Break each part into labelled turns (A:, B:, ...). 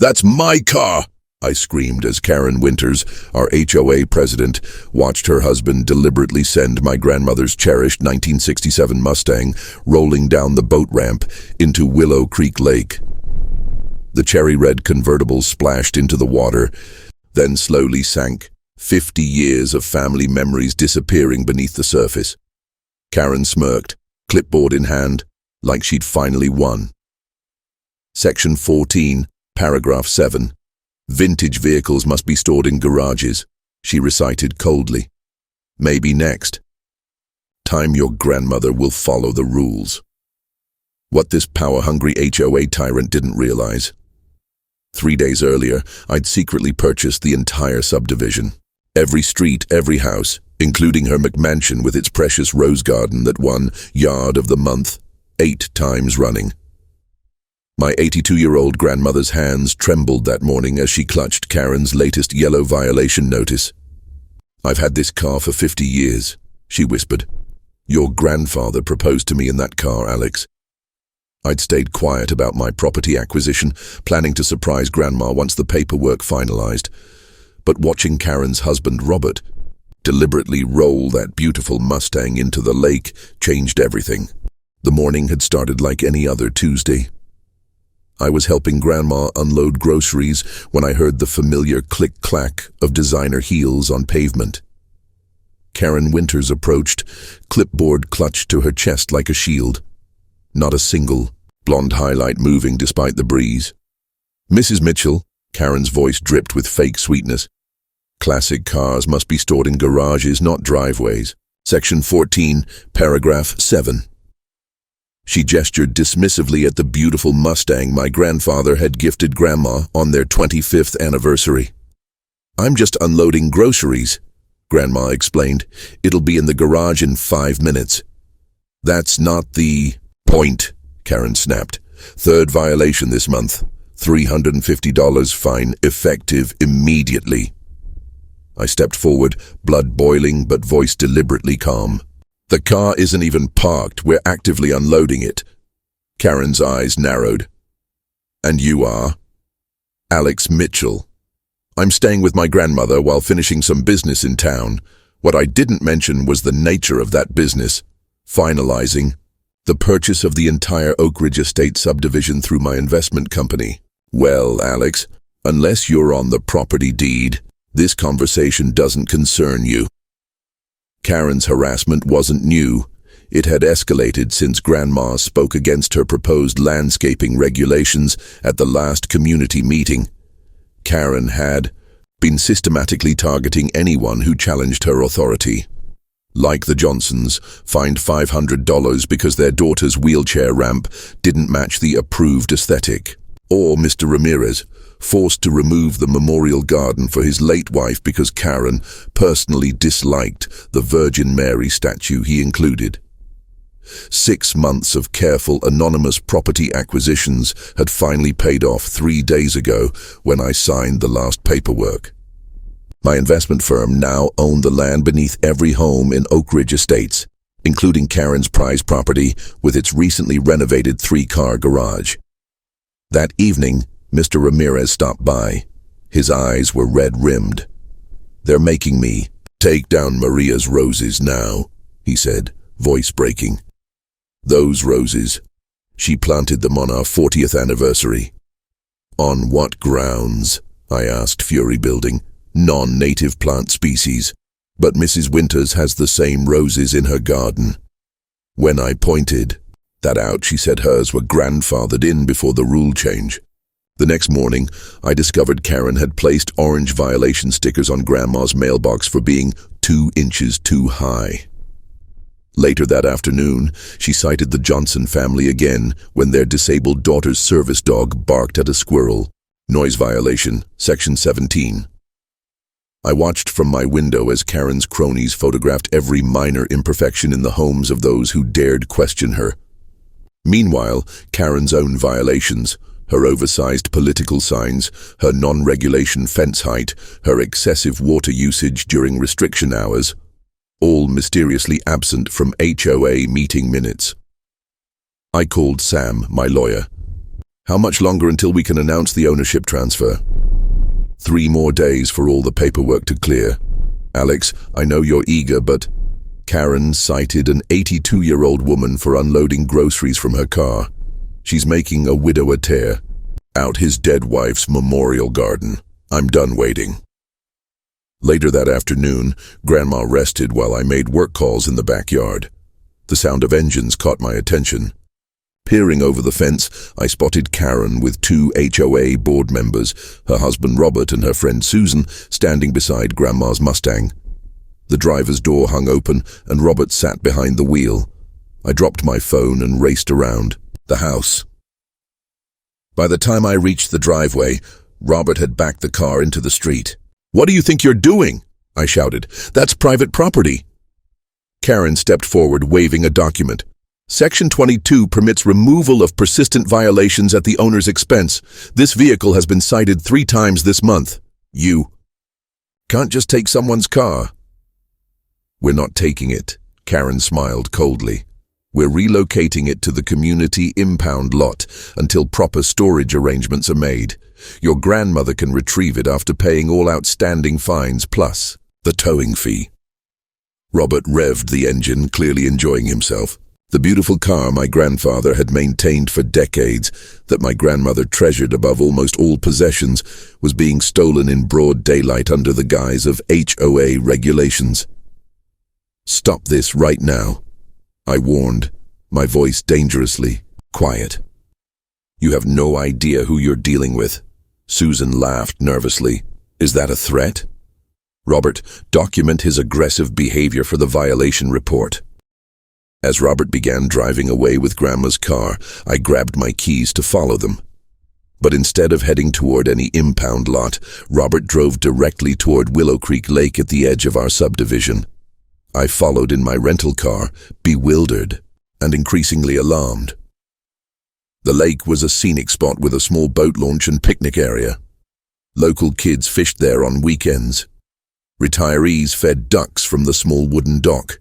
A: That's my car!" I screamed as Karen Winters, our HOA president, watched her husband deliberately send my grandmother's cherished 1967 Mustang rolling down the boat ramp into Willow Creek Lake. The cherry-red convertible splashed into the water, then slowly sank, 50 years of family memories disappearing beneath the surface. Karen smirked, clipboard in hand, like she'd finally won. Section 14, paragraph 7. "Vintage vehicles must be stored in garages," she recited coldly. "Maybe next time your grandmother will follow the rules." What this power-hungry HOA tyrant didn't realize: 3 days earlier, I'd secretly purchased the entire subdivision. Every street, every house, including her McMansion with its precious rose garden that won Yard of the Month 8 times running. My 82-year-old grandmother's hands trembled that morning as she clutched Karen's latest yellow violation notice. "I've had this car for 50 years, she whispered. "Your grandfather proposed to me in that car, Alex." I'd stayed quiet about my property acquisition, planning to surprise Grandma once the paperwork finalized. But watching Karen's husband, Robert, deliberately roll that beautiful Mustang into the lake changed everything. The morning had started like any other Tuesday. I was helping Grandma unload groceries when I heard the familiar click-clack of designer heels on pavement. Karen Winters approached, clipboard clutched to her chest like a shield. Not a single blonde highlight moving despite the breeze. "Mrs. Mitchell," Karen's voice dripped with fake sweetness. "Classic cars must be stored in garages, not driveways." Section 14, paragraph 7. She gestured dismissively at the beautiful Mustang my grandfather had gifted Grandma on their 25th anniversary. "I'm just unloading groceries," Grandma explained. "It'll be in the garage in 5 minutes." "That's not the point," Karen snapped. "Third violation this month. $350 fine, effective immediately." I stepped forward, blood boiling but voice deliberately calm. "The car isn't even parked, we're actively unloading it." Karen's eyes narrowed. "And you are?" "Alex Mitchell. I'm staying with my grandmother while finishing some business in town. What I didn't mention was the nature of that business. Finalizing the purchase of the entire Oak Ridge Estate subdivision through my investment company." "Well, Alex, unless you're on the property deed, this conversation doesn't concern you." Karen's harassment wasn't new. It had escalated since Grandma spoke against her proposed landscaping regulations at the last community meeting. Karen had been systematically targeting anyone who challenged her authority. Like the Johnsons, fined $500 because their daughter's wheelchair ramp didn't match the approved aesthetic. Or Mr. Ramirez, forced to remove the memorial garden for his late wife because Karen personally disliked the Virgin Mary statue he included. 6 months of careful anonymous property acquisitions had finally paid off 3 days ago when I signed the last paperwork. My investment firm now owned the land beneath every home in Oak Ridge Estates, including Karen's prize property with its recently renovated 3-car garage. That evening, Mr. Ramirez stopped by. His eyes were red-rimmed. "They're making me take down Maria's roses now," he said, voice breaking. "Those roses. She planted them on our 40th anniversary." "On what grounds?" I asked, fury building. "Non-native plant species. But Mrs. Winters has the same roses in her garden." When I pointed that out, she said hers were grandfathered in before the rule change. The next morning, I discovered Karen had placed orange violation stickers on Grandma's mailbox for being 2 inches too high. Later that afternoon, she cited the Johnson family again when their disabled daughter's service dog barked at a squirrel. Noise violation, Section 17. I watched from my window as Karen's cronies photographed every minor imperfection in the homes of those who dared question her. Meanwhile, Karen's own violations, her oversized political signs, her non-regulation fence height, her excessive water usage during restriction hours, all mysteriously absent from HOA meeting minutes. I called Sam, my lawyer. How much longer until we can announce the ownership transfer? 3 more days for all the paperwork to clear. Alex, I know you're eager, but Karen cited an 82-year-old woman for unloading groceries from her car. She's making a widower tear out his dead wife's memorial garden. I'm done waiting. Later that afternoon, Grandma rested while I made work calls in the backyard. The sound of engines caught my attention. Peering over the fence, I spotted Karen with 2 HOA board members, her husband Robert and her friend Susan, standing beside Grandma's Mustang. The driver's door hung open and Robert sat behind the wheel. I dropped my phone and raced around the house. By the time I reached the driveway, Robert had backed the car into the street. "What do you think you're doing?" I shouted. "That's private property." Karen stepped forward, waving a document. Section 22 permits removal of persistent violations at the owner's expense. This vehicle has been cited 3 times this month. You can't just take someone's car. We're not taking it, Karen smiled coldly. We're relocating it to the community impound lot until proper storage arrangements are made. Your grandmother can retrieve it after paying all outstanding fines plus the towing fee. Robert revved the engine, clearly enjoying himself. The beautiful car my grandfather had maintained for decades, that my grandmother treasured above almost all possessions, was being stolen in broad daylight under the guise of HOA regulations. "Stop this right now," I warned, my voice dangerously quiet. "You have no idea who you're dealing with." Susan laughed nervously. "Is that a threat?" "Robert, document his aggressive behavior for the violation report." As Robert began driving away with Grandma's car, I grabbed my keys to follow them. But instead of heading toward any impound lot, Robert drove directly toward Willow Creek Lake at the edge of our subdivision. I followed in my rental car, bewildered and increasingly alarmed. The lake was a scenic spot with a small boat launch and picnic area. Local kids fished there on weekends. Retirees fed ducks from the small wooden dock.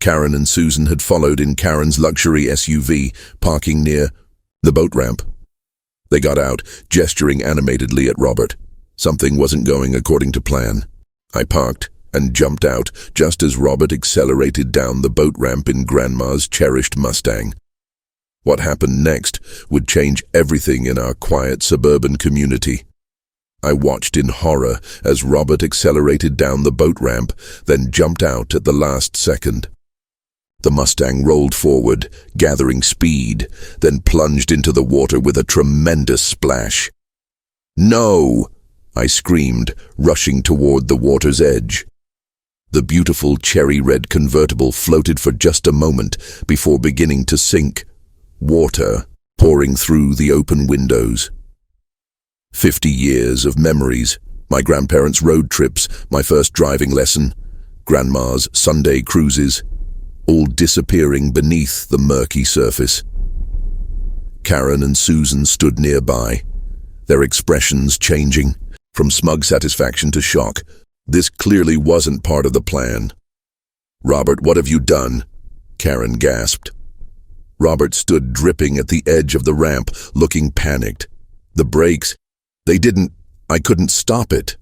A: Karen and Susan had followed in Karen's luxury SUV, parking near the boat ramp. They got out, gesturing animatedly at Robert. Something wasn't going according to plan. I parked and jumped out just as Robert accelerated down the boat ramp in Grandma's cherished Mustang. What happened next would change everything in our quiet suburban community. I watched in horror as Robert accelerated down the boat ramp, then jumped out at the last second. The Mustang rolled forward, gathering speed, then plunged into the water with a tremendous splash. "No!" I screamed, rushing toward the water's edge. The beautiful cherry-red convertible floated for just a moment before beginning to sink, water pouring through the open windows. 50 years of memories, my grandparents' road trips, my first driving lesson, Grandma's Sunday cruises, all disappearing beneath the murky surface. Karen and Susan stood nearby, their expressions changing, from smug satisfaction to shock. This clearly wasn't part of the plan. "Robert, what have you done?" Karen gasped. Robert stood dripping at the edge of the ramp, looking panicked. The brakes, I couldn't stop it.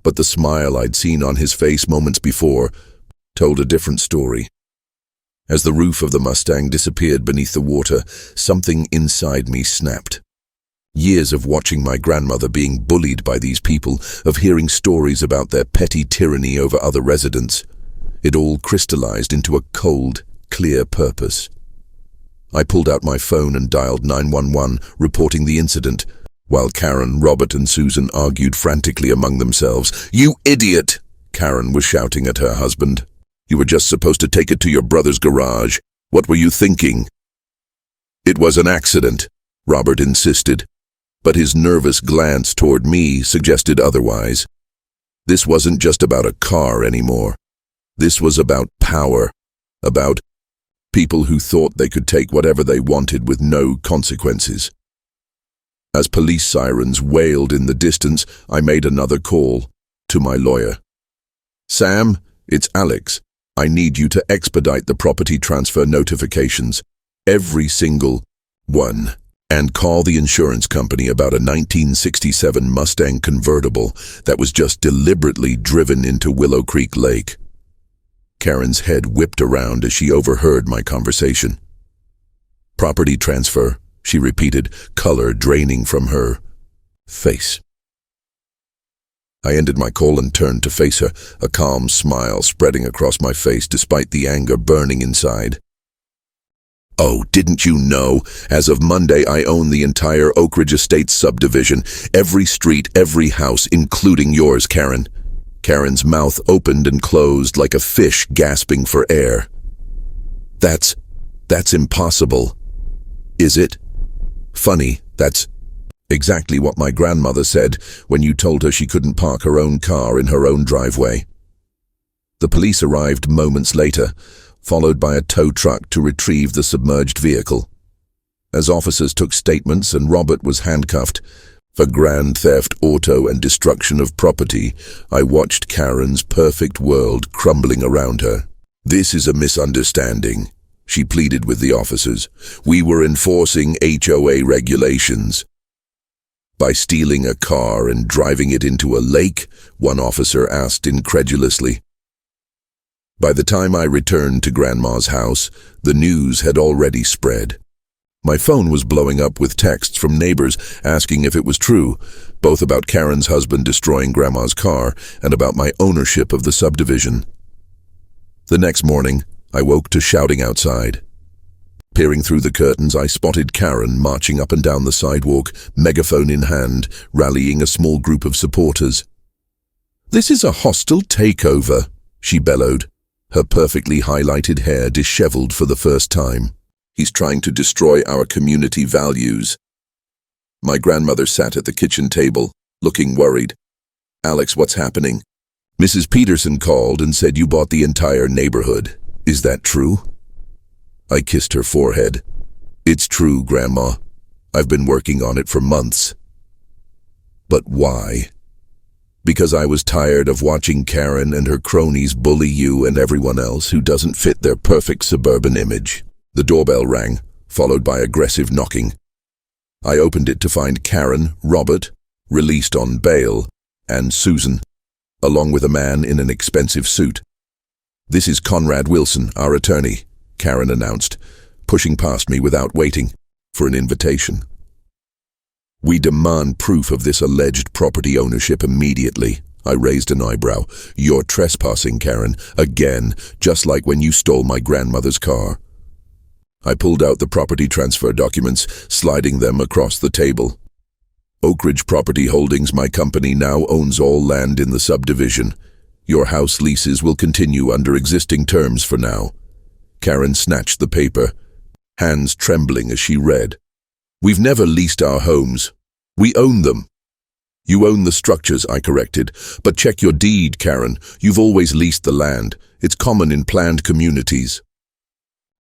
A: But the smile I'd seen on his face moments before told a different story. As the roof of the Mustang disappeared beneath the water, something inside me snapped. Years of watching my grandmother being bullied by these people, of hearing stories about their petty tyranny over other residents, it all crystallized into a cold, clear purpose. I pulled out my phone and dialed 911, reporting the incident, while Karen, Robert, and Susan argued frantically among themselves. "You idiot!" Karen was shouting at her husband. "You were just supposed to take it to your brother's garage. What were you thinking?" "It was an accident," Robert insisted, but his nervous glance toward me suggested otherwise. This wasn't just about a car anymore. This was about power, about people who thought they could take whatever they wanted with no consequences. As police sirens wailed in the distance, I made another call to my lawyer. "Sam, it's Alex. I need you to expedite the property transfer notifications. Every single one." and call the insurance company about a 1967 Mustang convertible that was just deliberately driven into Willow Creek Lake. Karen's head whipped around as she overheard my conversation. Property transfer, she repeated, color draining from her face. I ended my call and turned to face her, a calm smile spreading across my face despite the anger burning inside. Oh, didn't you know? As of Monday, I own the entire Oak Ridge Estates subdivision, every street, every house, including yours, Karen. Karen's mouth opened and closed like a fish gasping for air. That's impossible. Is it? Funny, that's exactly what my grandmother said when you told her she couldn't park her own car in her own driveway. The police arrived moments later, followed by a tow truck to retrieve the submerged vehicle. As officers took statements and Robert was handcuffed for grand theft, auto, and destruction of property, I watched Karen's perfect world crumbling around her. This is a misunderstanding, she pleaded with the officers. We were enforcing HOA regulations. By stealing a car and driving it into a lake? One officer asked incredulously. By the time I returned to Grandma's house, the news had already spread. My phone was blowing up with texts from neighbors asking if it was true, both about Karen's husband destroying Grandma's car and about my ownership of the subdivision. The next morning, I woke to shouting outside. Peering through the curtains, I spotted Karen marching up and down the sidewalk, megaphone in hand, rallying a small group of supporters. "This is a hostile takeover," she bellowed, her perfectly highlighted hair disheveled for the first time. "He's trying to destroy our community values." My grandmother sat at the kitchen table, looking worried. "Alex, what's happening?" "Mrs. Peterson called and said you bought the entire neighborhood. Is that true?" I kissed her forehead. "It's true, Grandma. I've been working on it for months." "But why?" "Because I was tired of watching Karen and her cronies bully you and everyone else who doesn't fit their perfect suburban image." The doorbell rang, followed by aggressive knocking. I opened it to find Karen, Robert, released on bail, and Susan, along with a man in an expensive suit. "This is Conrad Wilson, our attorney," Karen announced, pushing past me without waiting for an invitation. "We demand proof of this alleged property ownership immediately." I raised an eyebrow. "You're trespassing, Karen, again, just like when you stole my grandmother's car." I pulled out the property transfer documents, sliding them across the table. "Oak Ridge Property Holdings, my company, now owns all land in the subdivision. Your house leases will continue under existing terms for now." Karen snatched the paper, hands trembling as she read. "We've never leased our homes. We own them." "You own the structures," I corrected. "But check your deed, Karen. You've always leased the land. It's common in planned communities."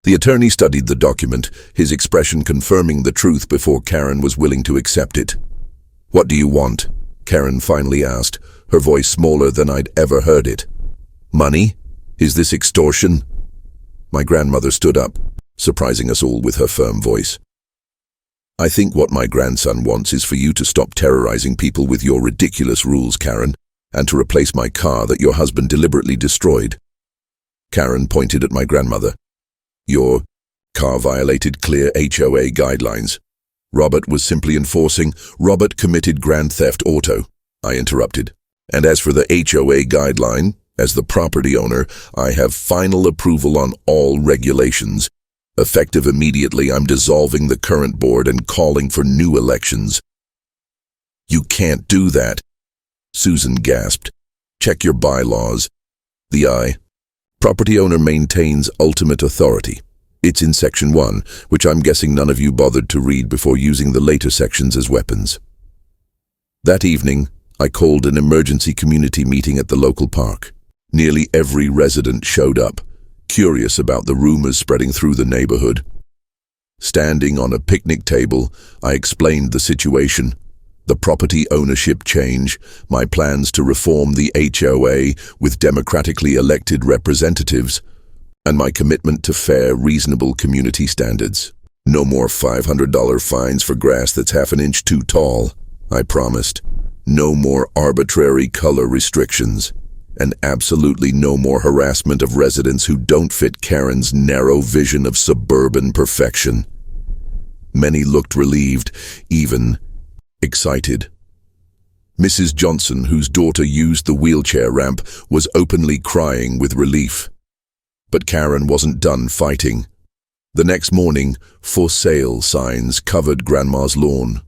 A: The attorney studied the document, his expression confirming the truth before Karen was willing to accept it. "What do you want?" Karen finally asked, her voice smaller than I'd ever heard it. "Money? Is this extortion?" My grandmother stood up, surprising us all with her firm voice. "I think what my grandson wants is for you to stop terrorizing people with your ridiculous rules, Karen, and to replace my car that your husband deliberately destroyed." Karen pointed at my grandmother. "Your car violated clear HOA guidelines. Robert was simply enforcing. Robert committed grand theft auto," I interrupted. "And as for the HOA guideline, as the property owner, I have final approval on all regulations. Effective immediately, I'm dissolving the current board and calling for new elections." "You can't do that," Susan gasped. "Check your bylaws." The property owner maintains ultimate authority. It's in Section 1, which I'm guessing none of you bothered to read before using the later sections as weapons. That evening, I called an emergency community meeting at the local park. Nearly every resident showed up, curious about the rumors spreading through the neighborhood. Standing on a picnic table, I explained the situation, the property ownership change, my plans to reform the HOA with democratically elected representatives, and my commitment to fair, reasonable community standards. No more $500 fines for grass that's half an inch too tall, I promised. No more arbitrary color restrictions. And absolutely no more harassment of residents who don't fit Karen's narrow vision of suburban perfection. Many looked relieved, even excited. Mrs. Johnson, whose daughter used the wheelchair ramp, was openly crying with relief. But Karen wasn't done fighting. The next morning, "For sale" signs covered Grandma's lawn.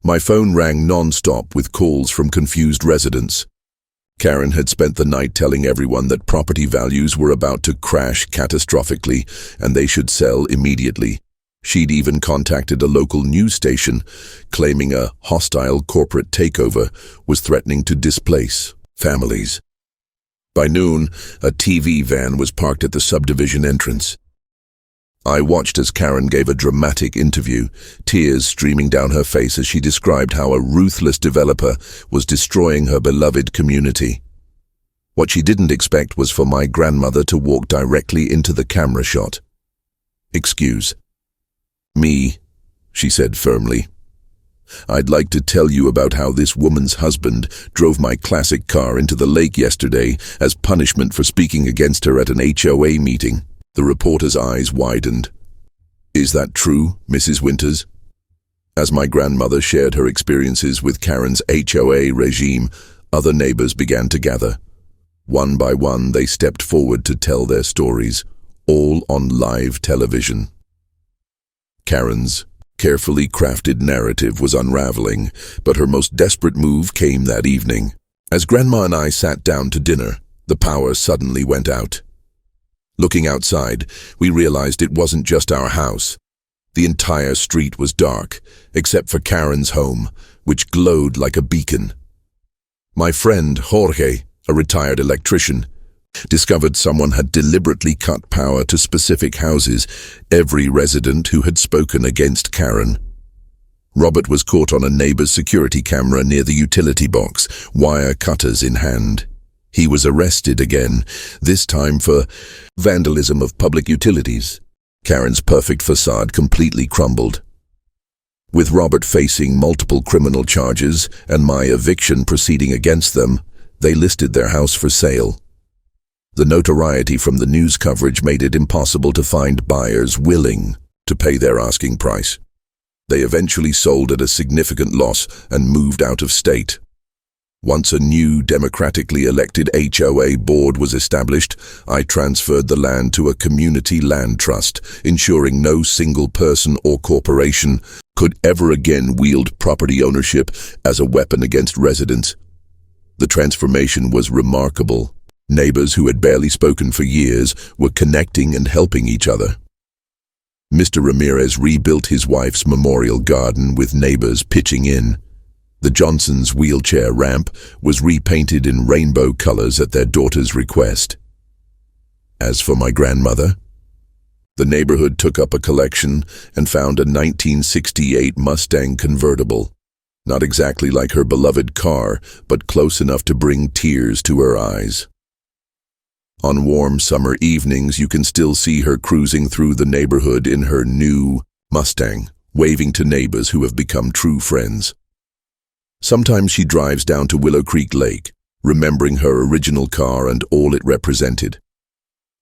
A: My phone rang non-stop with calls from confused residents. Karen had spent the night telling everyone that property values were about to crash catastrophically and they should sell immediately. She'd even contacted a local news station, claiming a hostile corporate takeover was threatening to displace families. By noon, a TV van was parked at the subdivision entrance. I watched as Karen gave a dramatic interview, tears streaming down her face as she described how a ruthless developer was destroying her beloved community. What she didn't expect was for my grandmother to walk directly into the camera shot. "Excuse me," she said firmly. "I'd like to tell you about how this woman's husband drove my classic car into the lake yesterday as punishment for speaking against her at an HOA meeting." The reporter's eyes widened. "Is that true, Mrs. Winters?" As my grandmother shared her experiences with Karen's HOA regime, other neighbors began to gather. One by one, they stepped forward to tell their stories, all on live television. Karen's carefully crafted narrative was unraveling, but her most desperate move came that evening. As Grandma and I sat down to dinner, the power suddenly went out. Looking outside, we realized it wasn't just our house. The entire street was dark, except for Karen's home, which glowed like a beacon. My friend, Jorge, a retired electrician, discovered someone had deliberately cut power to specific houses, every resident who had spoken against Karen. Robert was caught on a neighbor's security camera near the utility box, wire cutters in hand. He was arrested again, this time for vandalism of public utilities. Karen's perfect facade completely crumbled. With Robert facing multiple criminal charges and my eviction proceeding against them, they listed their house for sale. The notoriety from the news coverage made it impossible to find buyers willing to pay their asking price. They eventually sold at a significant loss and moved out of state. Once a new democratically elected HOA board was established, I transferred the land to a community land trust, ensuring no single person or corporation could ever again wield property ownership as a weapon against residents. The transformation was remarkable. Neighbors who had barely spoken for years were connecting and helping each other. Mr. Ramirez rebuilt his wife's memorial garden with neighbors pitching in. The Johnsons' wheelchair ramp was repainted in rainbow colors at their daughter's request. As for my grandmother, the neighborhood took up a collection and found a 1968 Mustang convertible. Not exactly like her beloved car, but close enough to bring tears to her eyes. On warm summer evenings, you can still see her cruising through the neighborhood in her new Mustang, waving to neighbors who have become true friends. Sometimes she drives down to Willow Creek Lake, remembering her original car and all it represented.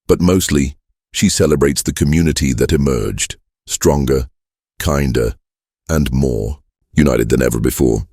A: But mostly, she celebrates the community that emerged, stronger, kinder, and more united than ever before.